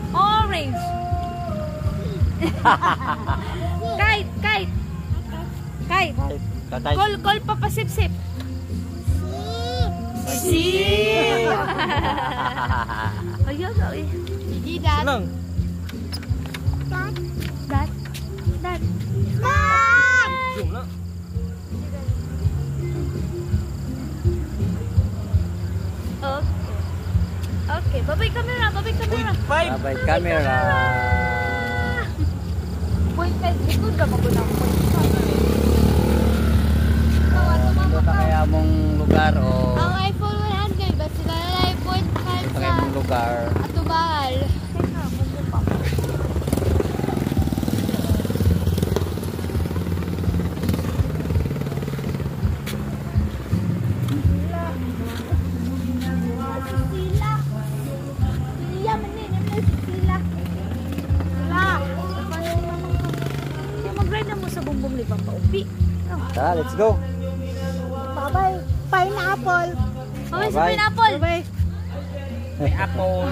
Orange. Kite, kite. Kite. Kol papasip-sip. Sip. Ayun, ay. Hindi dat. Dat. Dat. Dat. Zoom lang. Okay. Okay, babay camera, babay camera. Babay camera. Point 5, likod ka magunang point 5. Ito na kaya mong lugar o Ang iPhone 100 ba sila na 9.5 ito kaya sa mong lugar. Atubal. Tara, let's go. Bye-bye. Pineapple. Babay sa pineapple. Bye-bye. May apple.